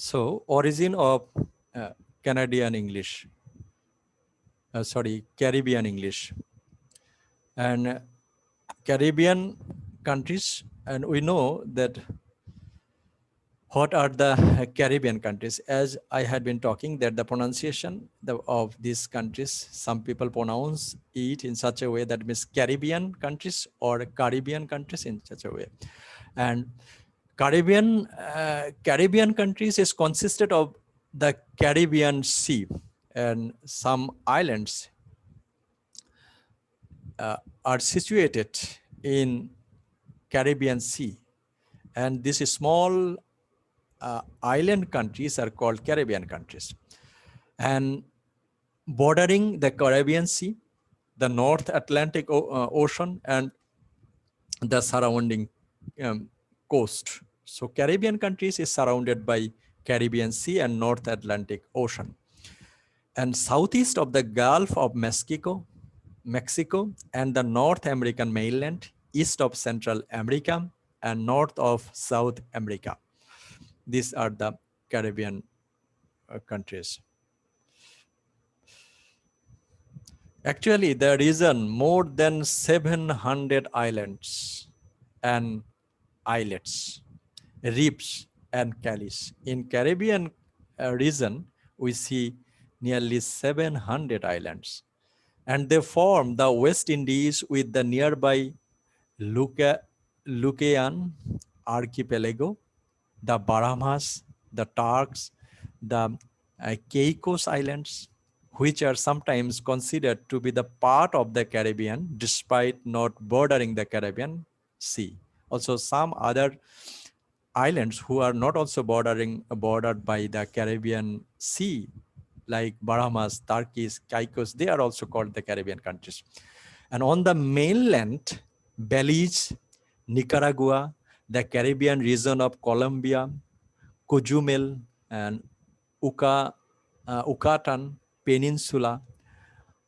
So origin of Canadian English, Caribbean English. And Caribbean countries, and we know that what are the Caribbean countries? As I had been talking, that the pronunciation of these countries, some people pronounce it in such a way that means Caribbean countries or Caribbean countries in such a way. And Caribbean countries is consisted of the Caribbean Sea and some islands are situated in Caribbean Sea, and these small island countries are called Caribbean countries. And bordering the Caribbean Sea, the North Atlantic Ocean, and the surrounding coast. So Caribbean countries is surrounded by Caribbean Sea and North Atlantic Ocean. And southeast of the Gulf of Mexico, and the North American mainland, east of Central America, and north of South America. These are the Caribbean countries. Actually, there is more than 700 islands and islets, reefs and cays. In Caribbean region, we see nearly 700 islands, and they form the West Indies with the nearby Lucayan archipelago, the Bahamas, the Turks, the Caicos Islands, which are sometimes considered to be the part of the Caribbean despite not bordering the Caribbean Sea. Also, some other islands who are not also bordered by the Caribbean Sea, like Bahamas, Turkey, Caicos, they are also called the Caribbean countries. And on the mainland, Belize, Nicaragua, the Caribbean region of Colombia, Cozumel, and Yucatan Peninsula,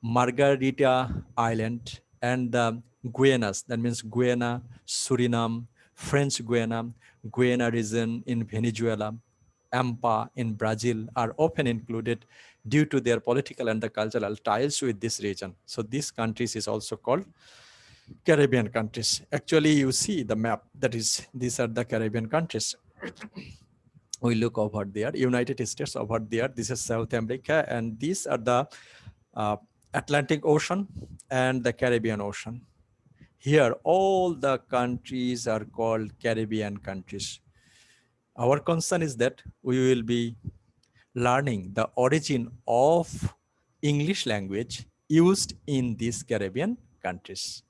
Margarita Island, and the Guianas, that means Guyana, Suriname, French Guiana, Guiana region in Venezuela, Ampa in Brazil are often included due to their political and the cultural ties with this region. So these countries is also called Caribbean countries. Actually, you see the map, that is, these are the Caribbean countries. We look over there, United States over there, this is South America, and these are the Atlantic Ocean and the Caribbean Ocean. Here, all the countries are called Caribbean countries. Our concern is that we will be learning the origin of English language used in these Caribbean countries.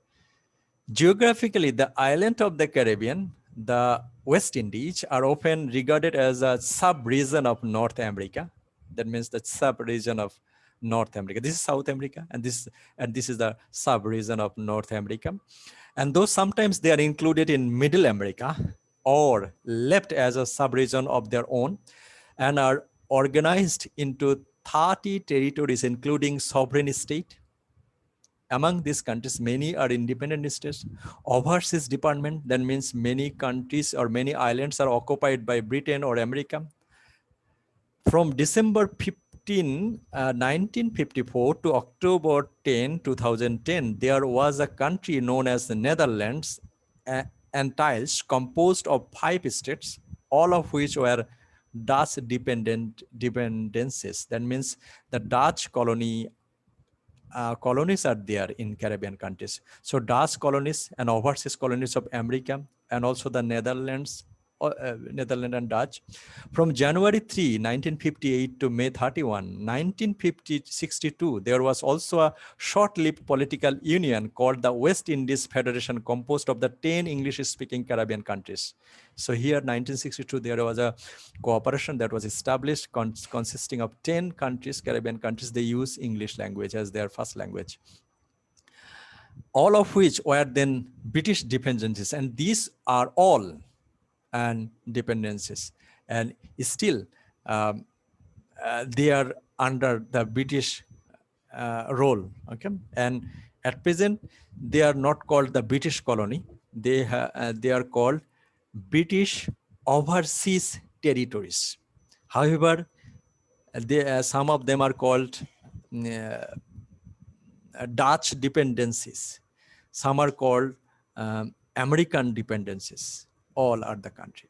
Geographically, the island of the Caribbean, the West Indies, are often regarded as a sub-region of North America. That means the sub-region of North America. This is South America, and this is the sub-region of North America. And though sometimes they are included in Middle America or left as a sub-region of their own, and are organized into 30 territories, including sovereign state. Among these countries, many are independent states. Overseas department, that means many countries or many islands are occupied by Britain or America. From December 15, 1954 to October 10, 2010, there was a country known as the Netherlands, Antilles, composed of 5 states, all of which were Dutch dependencies. That means the Dutch colonies are there in Caribbean countries. So Dutch colonies and overseas colonies of America, and also the Netherlands and Dutch. From January 3, 1958 to May 31, 1962, there was also a short-lived political union called the West Indies Federation, composed of the 10 English-speaking Caribbean countries. So here, 1962, there was a cooperation that was established consisting of 10 countries, Caribbean countries. They use English language as their first language, all of which were then British dependencies. And these are all and dependencies, and still they are under the British role. Okay, and at present they are not called the British colony. They are called British overseas territories. However, some of them are called Dutch dependencies. Some are called American dependencies. All are the country.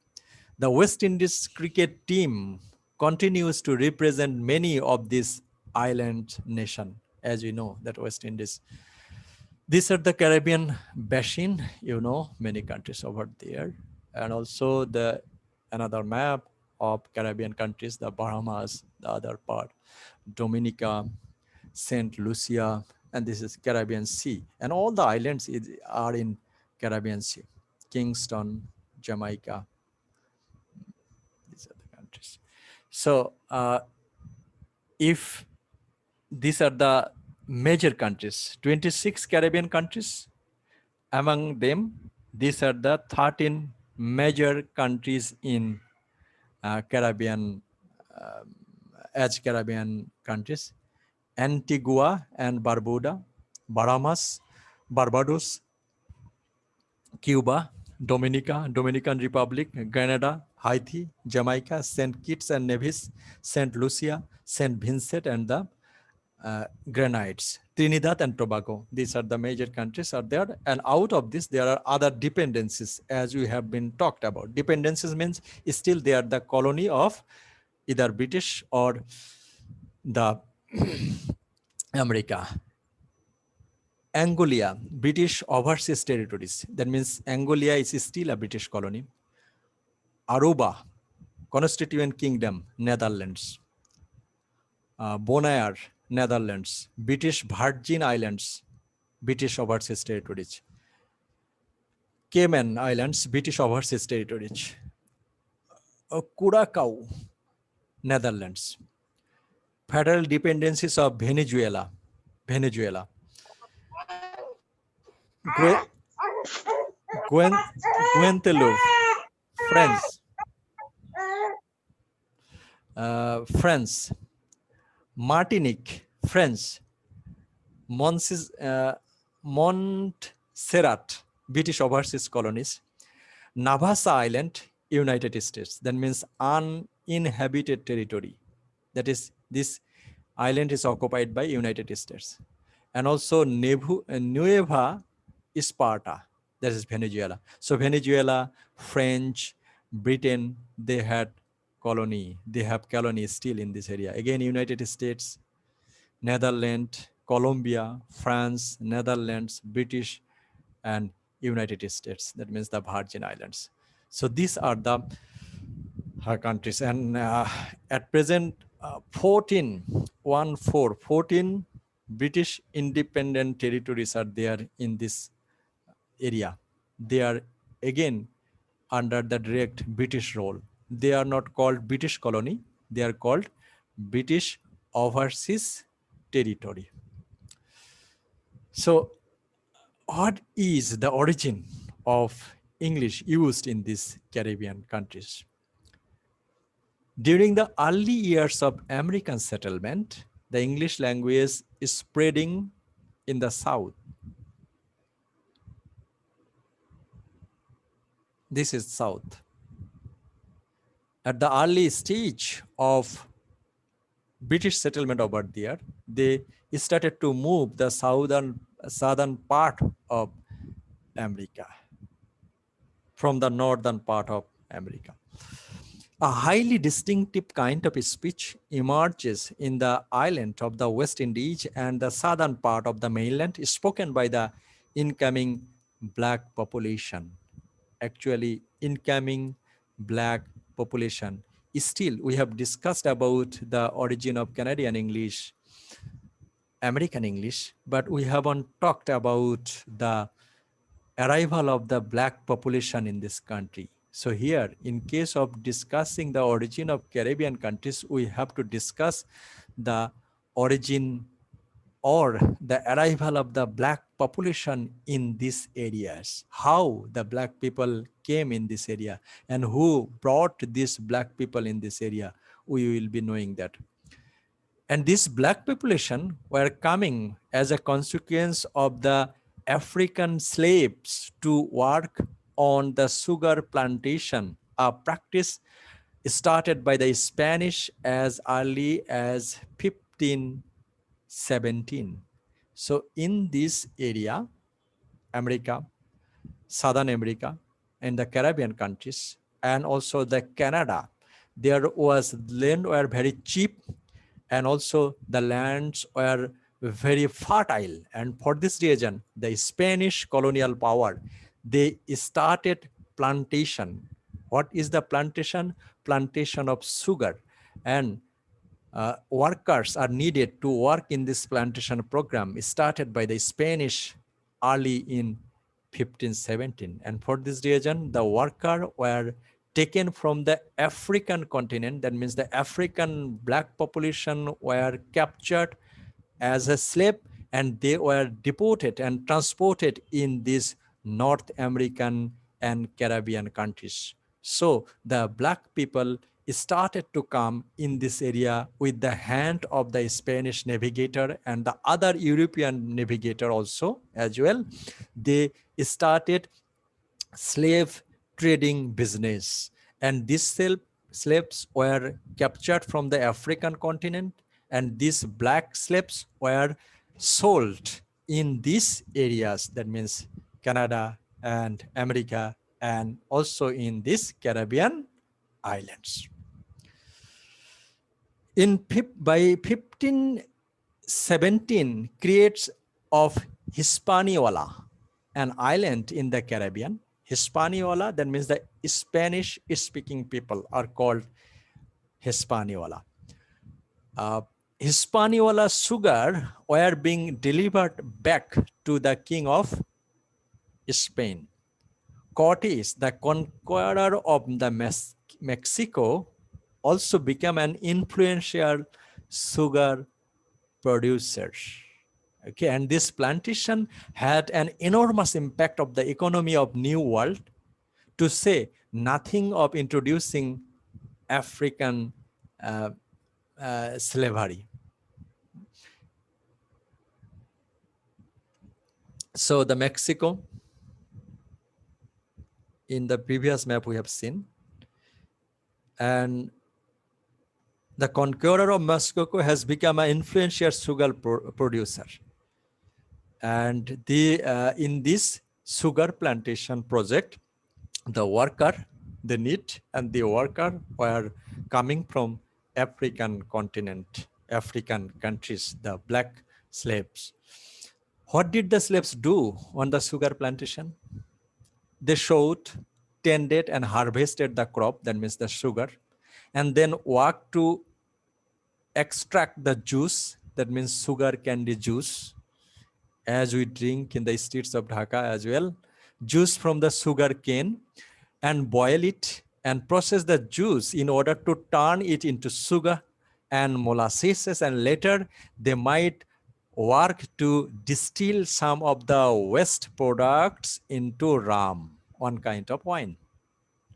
The West Indies cricket team continues to represent many of these island nation. As we know that West Indies, these are the Caribbean basin, many countries over there. And also another map of Caribbean countries, the Bahamas, the other part, Dominica, Saint Lucia, and this is Caribbean Sea. And all the islands are in Caribbean Sea. Kingston, Jamaica, these are the countries. So if these are the major countries, 26 Caribbean countries, among them, these are the 13 major countries in Caribbean, as Caribbean countries: Antigua and Barbuda, Bahamas, Barbados, Cuba, Dominica, Dominican Republic, Grenada, Haiti, Jamaica, St. Kitts and Nevis, St. Lucia, St. Vincent, and the Grenadines, Trinidad and Tobago. These are the major countries are there. And out of this, there are other dependencies, as we have been talked about. Dependencies means still they are the colony of either British or the America. Angola, British overseas territories. That means Angola is still a British colony. Aruba, Constituent Kingdom, Netherlands. Bonaire, Netherlands. British Virgin Islands, British overseas territories. Cayman Islands, British overseas territories. Curacao, Netherlands. Federal dependencies of Venezuela. Guantanamo, France. France. Martinique, France. Montserrat, British overseas colonies. Navassa Island, United States. That means uninhabited territory. That is, this island is occupied by United States. And also Nueva Esparta, that is Venezuela. So Venezuela, French, Britain, they have colony still in this area. Again, United States, Netherlands, Colombia, France, Netherlands, British, and United States. That means the Virgin Islands. So these are the countries. And at present, 14 British independent territories are there in this area. They are again under the direct British rule. They are not called British colony. They are called British overseas territory. So what is the origin of English used in these Caribbean countries? During the early years of American settlement, the English language is spreading in the South. This is South. At the early stage of British settlement over there, they started to move the southern part of America from the northern part of America. A highly distinctive kind of speech emerges in the island of the West Indies and the southern part of the mainland, spoken by the incoming black population. Actually, incoming black population. Still, we have discussed about the origin of Canadian English, American English, but we haven't talked about the arrival of the black population in this country. So here, in case of discussing the origin of Caribbean countries, we have to discuss the origin or the arrival of the black population in these areas, how the black people came in this area and who brought these black people in this area. We will be knowing that. And this black population were coming as a consequence of the African slaves to work on the sugar plantation, a practice started by the Spanish as early as 1517. So in this area, America, Southern America, and the Caribbean countries, and also the Canada, there was land were very cheap, and also the lands were very fertile. And for this reason, the Spanish colonial power, they started plantation. What is the plantation? Plantation of sugar. And workers are needed to work in this plantation program started by the Spanish early in 1517. And for this reason, the workers were taken from the African continent. That means the African black population were captured as a slave, and they were deported and transported in these North American and Caribbean countries. So the black people started to come in this area with the hand of the Spanish navigator and the other European navigator also as well. They started slave trading business, and these slaves were captured from the African continent, and these black slaves were sold in these areas, that means Canada and America, and also in these Caribbean islands. By 1517, creates of Hispaniola, an island in the Caribbean. Hispaniola, that means the Spanish-speaking people are called Hispaniola. Hispaniola sugar were being delivered back to the king of Spain. Cortes, the conqueror of the Mexico, also became an influential sugar producer. Okay, and this plantation had an enormous impact of the economy of New World, to say nothing of introducing African slavery. So the Mexico, in the previous map we have seen, and the conqueror of Mexico has become an influential sugar producer. And in this sugar plantation project, the worker, the need and the worker were coming from African continent, African countries, the black slaves. What did the slaves do on the sugar plantation? They sowed, tended and harvested the crop, that means the sugar, and then worked to extract the juice, that means sugar candy juice, as we drink in the streets of Dhaka as well, juice from the sugar cane, and boil it and process the juice in order to turn it into sugar and molasses, and later they might work to distill some of the waste products into rum, one kind of wine.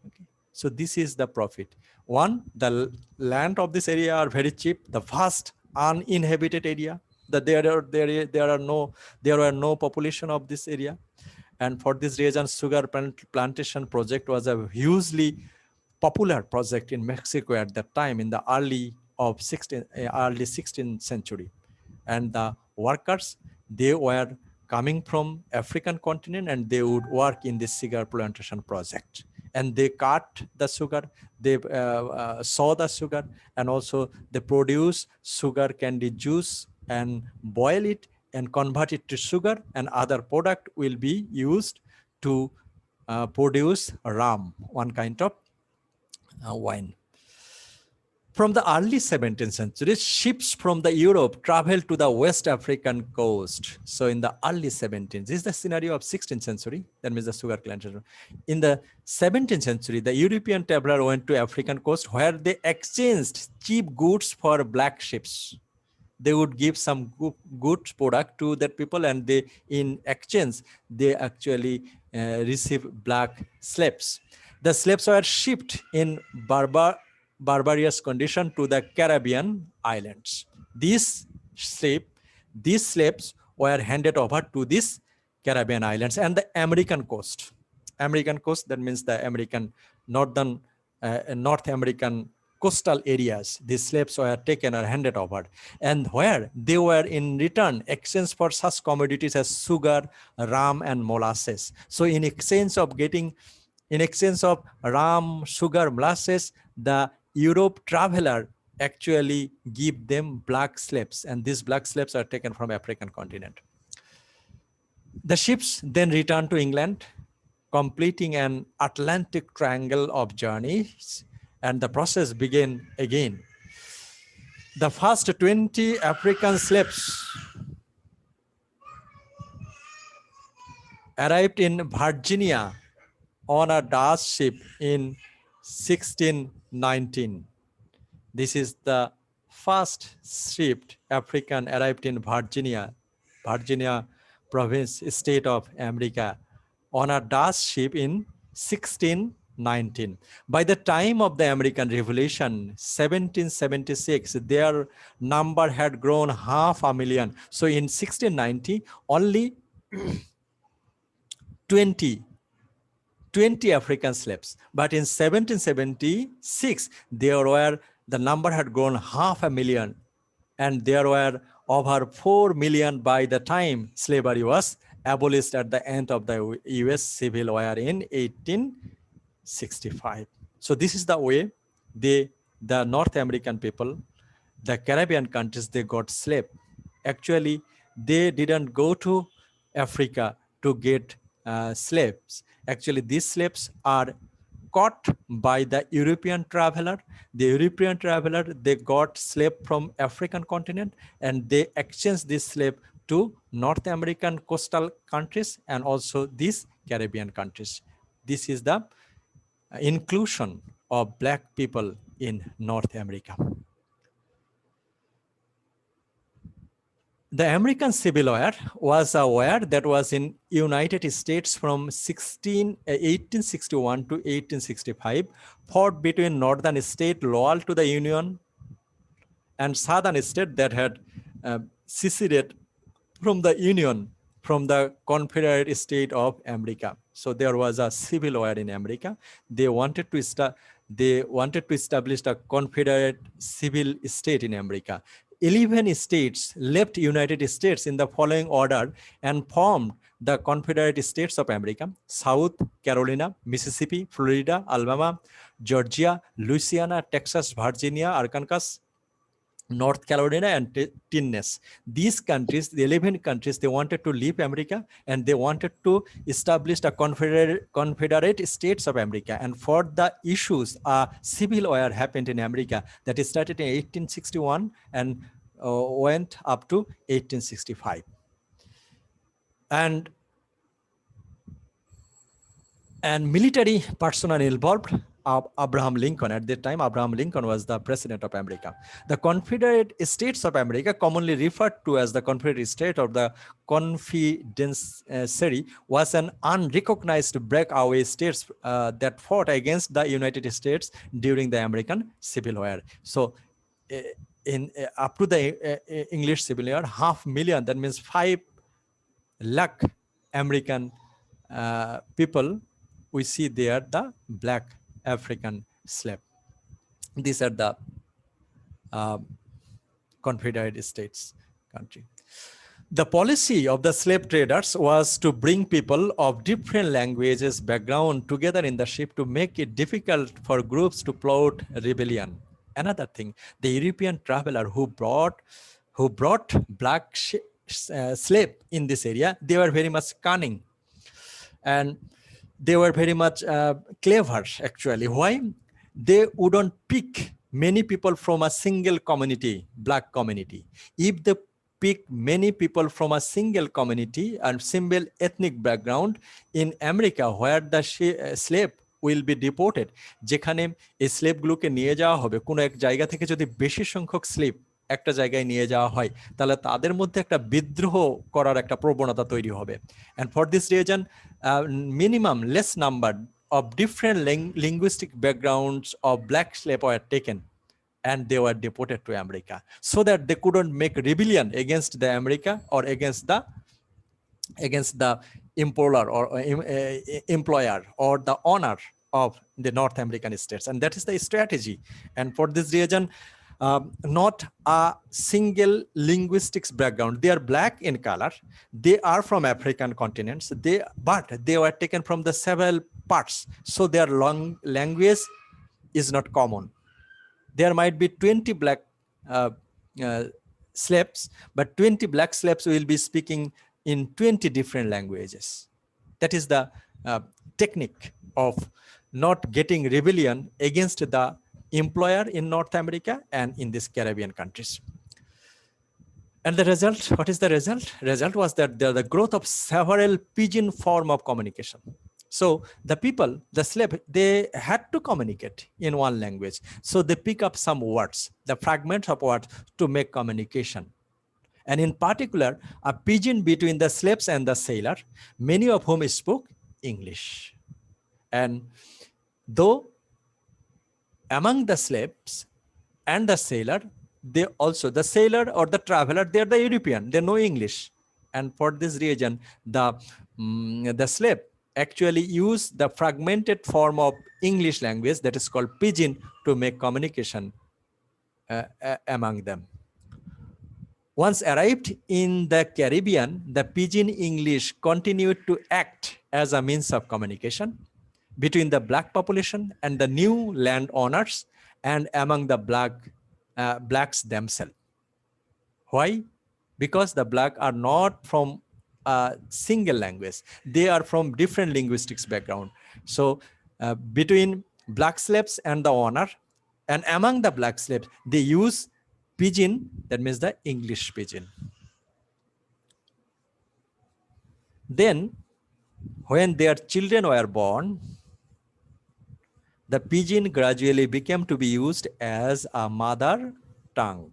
Okay. So this is the profit. One, the land of this area are very cheap, the vast uninhabited area, that there were no population of this area. And for this reason, sugar plantation project was a hugely popular project in Mexico at that time, in the early 16th century. And the workers, they were coming from African continent, and they would work in this sugar plantation project. And they cut the sugar, they saw the sugar, and also they produce sugar candy juice and boil it and convert it to sugar, and other product will be used to produce rum, one kind of wine. From the early 17th century, ships from the Europe traveled to the West African coast. So in the early 17th, this is the scenario of 16th century, that means the sugar plantation. In the 17th century, the European traveler went to African coast, where they exchanged cheap goods for black ships. They would give some good product to that people, and they, in exchange, they actually receive black slaves. The slaves were shipped in barbarous condition to the Caribbean islands. These slaves were handed over to these Caribbean islands and the American coast. American coast, that means the American northern North American coastal areas. These slaves were taken or handed over, and where they were in return exchanged for such commodities as sugar, rum, and molasses. So in exchange of rum, sugar, molasses, the Europe traveler actually give them black slaves, and these black slaves are taken from African continent. The ships then returned to England, completing an Atlantic triangle of journeys, and the process began again. The first 20 African slaves arrived in Virginia on a Dutch ship in 1619. This is the first ship African arrived in Virginia province, state of America, on a Dutch ship in 1619. By the time of the American Revolution, 1776, their number had grown 500,000. So in 1690, only 20 African slaves. But in 1776, the number had grown 500,000, and there were over 4 million by the time slavery was abolished at the end of the US Civil War in 1865. So this is the way the North American people, the Caribbean countries, they got slave. Actually, they didn't go to Africa to get slaves. Actually, these slaves are caught by the European traveler. The European traveler, they got slave from African continent, and they exchanged this slave to North American coastal countries and also these Caribbean countries. This is the inclusion of black people in North America. The American Civil War was a war that was in United States from 1861 to 1865, fought between northern state loyal to the Union and southern state that had seceded from the Union, from the Confederate States of America. So there was a civil war in America. They wanted to establish a Confederate civil state in America. 11 states left United States in the following order and formed the Confederate States of America: South Carolina, Mississippi, Florida, Alabama, Georgia, Louisiana, Texas, Virginia, Arkansas, North Carolina, and Tennessee. These countries, the 11 countries, they wanted to leave America and they wanted to establish a Confederate States of America. And for the issues, a civil war happened in America that started in 1861 and went up to 1865. And military personnel involved. Abraham Lincoln. At that time, Abraham Lincoln was the president of America. The Confederate States of America, commonly referred to as the Confederate State or the Confederacy, was an unrecognized breakaway states that fought against the United States during the American Civil War. So up to the English Civil War, 500,000, that means 5 lakh American people, we see there the black African slave. These are the Confederate States country. The policy of the slave traders was to bring people of different languages, background together in the ship to make it difficult for groups to plot rebellion. Another thing, the European traveler who brought black slave in this area, they were very much cunning and they were very much clever, actually. Why? They wouldn't pick many people from a single community, black community. If they pick many people from a single community and single ethnic background in America, where the slave will be deported, যেখানে এই স্লেভগুলোকে নিয়ে যাওয়া হবে, কোনো এক জায়গা থেকে যদি বেশি সংখ্যক স্লেভ একটা জায়গায় নিয়ে যাওয়া হয়, তাহলে তাদের মধ্যে একটা বিদ্রোহ করার একটা প্রবণতা তৈরি হবে। And for this reason, minimum less number of different linguistic backgrounds of black slaves were taken and they were deported to America so that they couldn't make rebellion against the America or against the employer or the owner of the North American states, and that is the strategy. And for this region, not a single linguistics background. They are black in color. They are from African continents. But they were taken from the several parts, so their language is not common. There might be 20 black uh, uh, slaves, but 20 black slaves will be speaking in 20 different languages. That is the technique of not getting rebellion against the employer in North America and in these Caribbean countries. And the result, what is the result? Result was that the growth of several pidgin form of communication. So the people, the slave, they had to communicate in one language. So they pick up some words, the fragments of words to make communication. And in particular, a pidgin between the slaves and the sailor, many of whom spoke English. And though among the slaves and the sailor, they also, the sailor or the traveler, they're the European, they know English. And for this reason, the slave actually use the fragmented form of English language that is called pidgin to make communication among them. Once arrived in the Caribbean, the pidgin English continued to act as a means of communication between the black population and the new landowners and among the blacks themselves. Why? Because the black are not from a single language. They are from different linguistics background. So between black slaves and the owner, and among the black slaves, they use pidgin, that means the English pidgin. Then, when their children were born, the pidgin gradually became to be used as a mother tongue,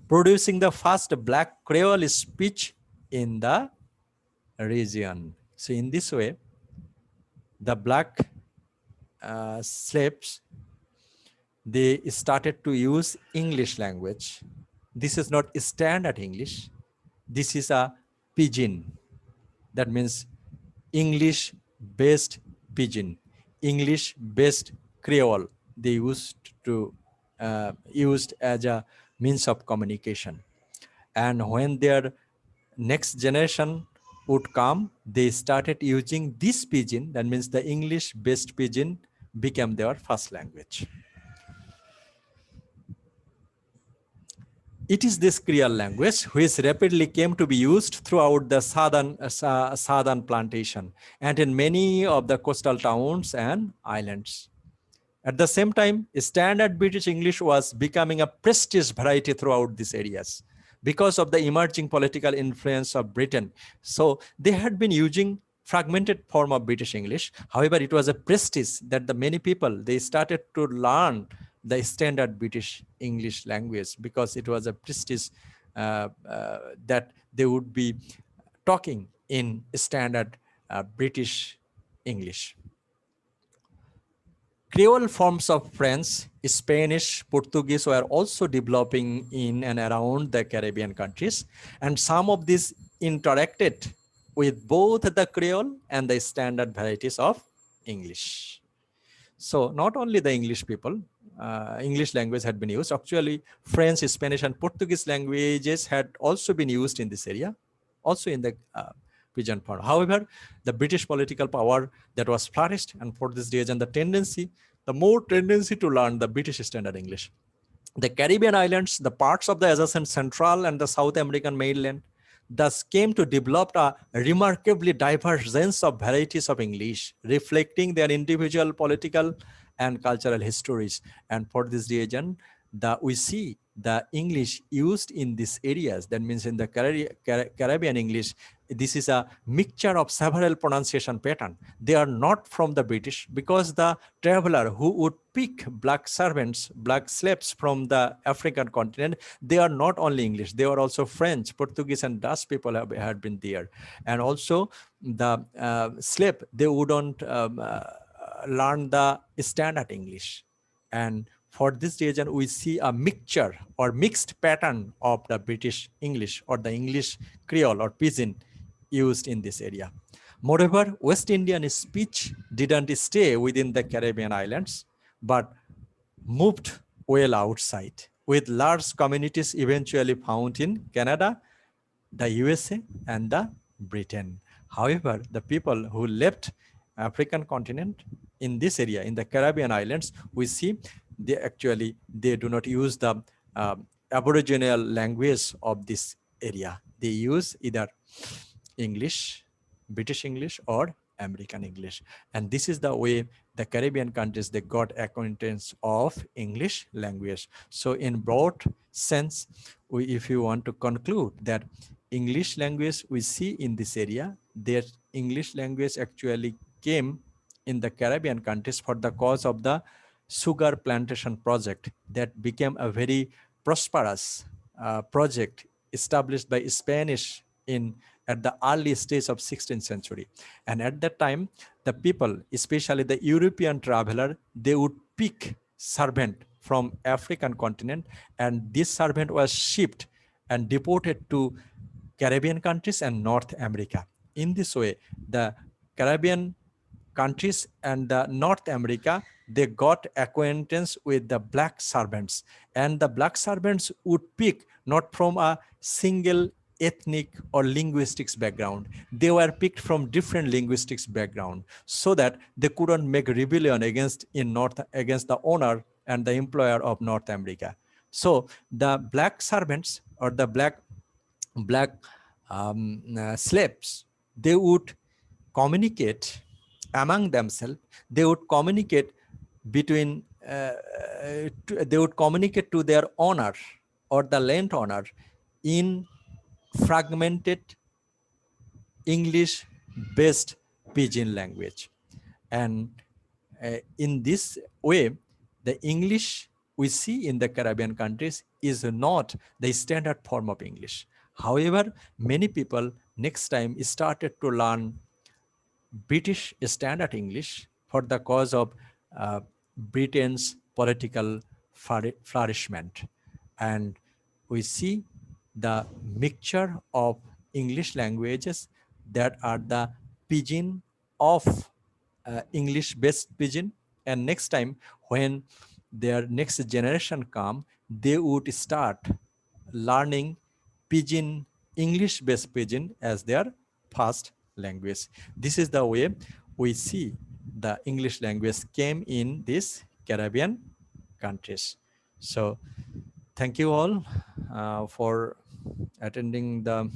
producing the first black Creole speech in the region. So in this way, the black slaves, they started to use English language. This is not standard English. This is a pidgin. That means English-based pidgin, English-based Creole. They used to used as a means of communication. And when their next generation would come, they started using this pidgin. That means the English-based pidgin became their first language. It is this Creole language which rapidly came to be used throughout the southern plantation and in many of the coastal towns and islands. At the same time, standard British English was becoming a prestige variety throughout these areas because of the emerging political influence of Britain. So they had been using fragmented form of British English. However, it was a prestige that the many people, they started to learn the standard British English language because it was a prestige that they would be talking in standard British English. Creole forms of French, Spanish, Portuguese were also developing in and around the Caribbean countries, and some of these interacted with both the Creole and the standard varieties of English. So not only the English people, English language had been used. Actually, French, Spanish, and Portuguese languages had also been used in this area, also in the pidgin form. However, the British political power that was flourished, and for this reason, the more tendency to learn the British Standard English. The Caribbean islands, the parts of the adjacent Central and the South American mainland, thus came to develop a remarkably diverse range of varieties of English, reflecting their individual political and cultural histories. And for this reason, we see the English used in these areas, that means in the Caribbean English, this is a mixture of several pronunciation patterns. They are not from the British, because the traveler who would pick black servants, black slaves from the African continent, they are not only English, they are also French, Portuguese, and Dutch people had been there. And also the slave, they wouldn't learn the standard English. And for this reason, we see a mixture or mixed pattern of the British English or the English Creole or pidgin used in this area. Moreover, West Indian speech didn't stay within the Caribbean islands, but moved well outside, with large communities eventually found in Canada, the USA, and the Britain. However, the people who left African continent in this area, in the Caribbean islands, we see they do not use the Aboriginal language of this area. They use either English, British English, or American English. And this is the way the Caribbean countries, they got acquaintance of English language. So in broad sense, if you want to conclude that English language we see in this area, their English language actually came in the Caribbean countries for the cause of the sugar plantation project that became a very prosperous project established by Spanish in at the early stage of 16th century. And at that time, the people, especially the European traveler, they would pick servant from African continent, and this servant was shipped and deported to Caribbean countries and North America. In this way, the Caribbean countries and the North America, they got acquaintance with the black servants, and the black servants would pick not from a single ethnic or linguistics background. They were picked from different linguistics background so that they couldn't make rebellion against the owner and the employer of North America. So the black servants or the black slaves, they would communicate among themselves. They would communicate between they would communicate to their owner or the land owner in fragmented English based pidgin language. And in this way, the English we see in the Caribbean countries is not the standard form of English. However, many people next time started to learn British Standard English for the cause of uh, Britain's political flourishment. And we see the mixture of English languages that are the pidgin of English-based pidgin. And next time, when their next generation come, they would start learning pidgin, English-based pidgin as their first language. This is the way we see the English language came in these Caribbean countries. So thank you all for attending the